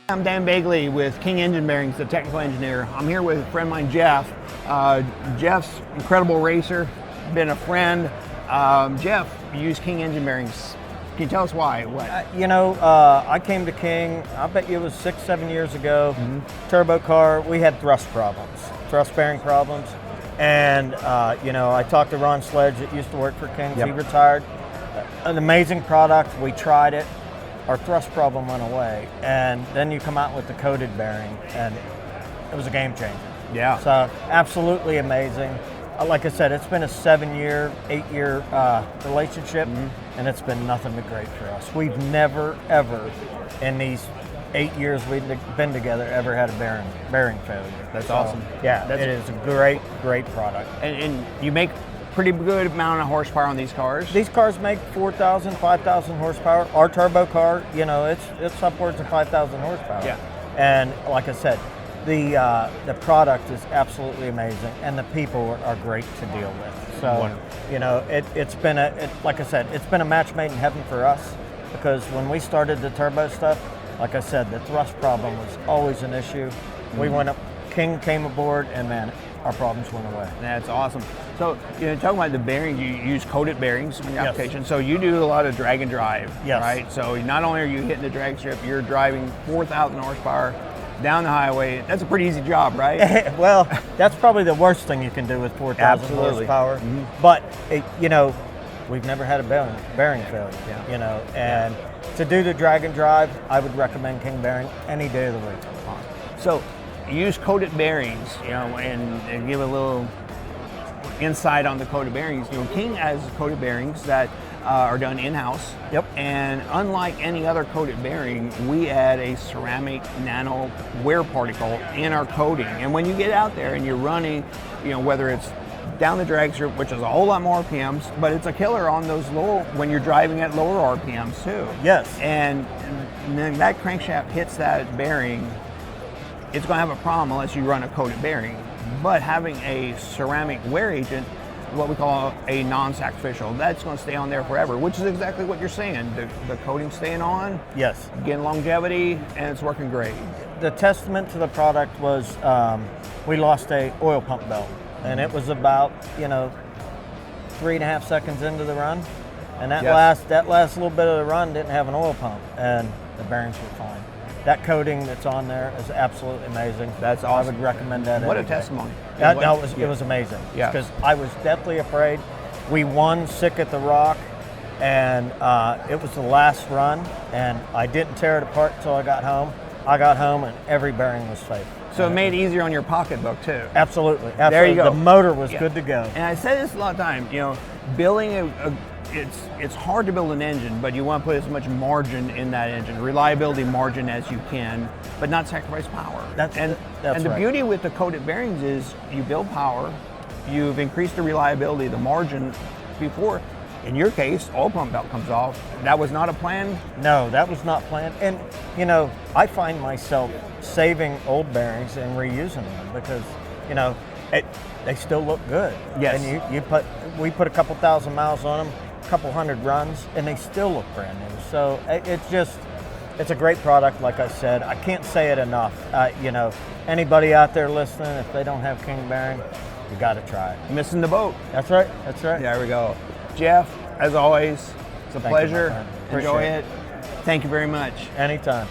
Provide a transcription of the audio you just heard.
I'm Dan Begle with King Engine Bearings, the technical engineer. I'm here with a friend of mine, Jeff. Jeff's incredible racer, been a friend. Jeff, you use King Engine Bearings. Can you tell us why? What? I came to King, I bet you it was 6-7 years ago. Turbo car, we had thrust problems, thrust bearing problems. And, I talked to Ron Sledge that used to work for King. He retired. An amazing product, we tried it. Our thrust problem went away, and then you come out with the coated bearing, and it was a game changer. Yeah. So absolutely amazing. Like I said, it's been a 7-year, 8-year relationship, and it's been nothing but great for us. We've never, ever, in these 8 years we've been together, ever had a bearing failure. That's awesome. Yeah, it is a great product. And you make pretty good amount of horsepower on these cars. These cars make 4,000, 5,000 horsepower. Our turbo car, it's upwards of 5,000 horsepower. Yeah. And like I said, the product is absolutely amazing, and the people are great to deal with. So, wonderful. it's been like I said, it's been a match made in heaven for us, because when we started the turbo stuff, like I said, the thrust problem was always an issue. We went up, King came aboard, and man, our problems went away. That's awesome. So, talking about the bearings, you use coated bearings in your application. So you do a lot of drag and drive, right? So not only are you hitting the drag strip, you're driving 4,000 horsepower down the highway. That's a pretty easy job, right? Well, that's probably the worst thing you can do with 4,000 horsepower. But, we've never had a bearing failure, and to do the drag and drive, I would recommend King Bearing any day of the week. So, you use coated bearings, and give a little insight on the coated bearings. King has coated bearings that are done in-house. Yep. And unlike any other coated bearing, we add a ceramic nano wear particle in our coating. And when you get out there and you're running, whether it's down the drag strip, which is a whole lot more RPMs, but it's a killer on those when you're driving at lower RPMs too. Yes. And then that crankshaft hits that bearing, it's going to have a problem unless you run a coated bearing. But having a ceramic wear agent, what we call a non-sacrificial, that's going to stay on there forever, which is exactly what you're saying. The coating's staying on, yes, getting longevity, and it's working great. The testament to the product was we lost a oil pump belt, and it was about 3.5 seconds into the run, and that last little bit of the run didn't have an oil pump, and the bearings were fine. That coating that's on there is absolutely amazing. That's awesome. I would recommend that. What a testimony. It was amazing. Yeah. Because I was deathly afraid. We won Sick at the Rock, and it was the last run, and I didn't tear it apart until I got home. I got home, and every bearing was safe. So it made it easier on your pocketbook too. Absolutely. There you go. The motor was good to go. And I say this a lot of times, building it's hard to build an engine, but you want to put as much margin in that engine, reliability margin as you can, but not sacrifice power. And the beauty with the coated bearings is you build power, you've increased the reliability, the margin before. In your case, oil pump belt comes off. That was not a plan? No, that was not planned. And, I find myself saving old bearings and reusing them because, they still look good. Yes. And we put a couple thousand miles on them, a couple hundred runs, and they still look brand new. So it's a great product, like I said. I can't say it enough. Anybody out there listening, if they don't have King Bearing, you got to try it. Missing the boat. That's right. There we go. Jeff, as always, it's a pleasure. Enjoy it. Thank you very much. Anytime.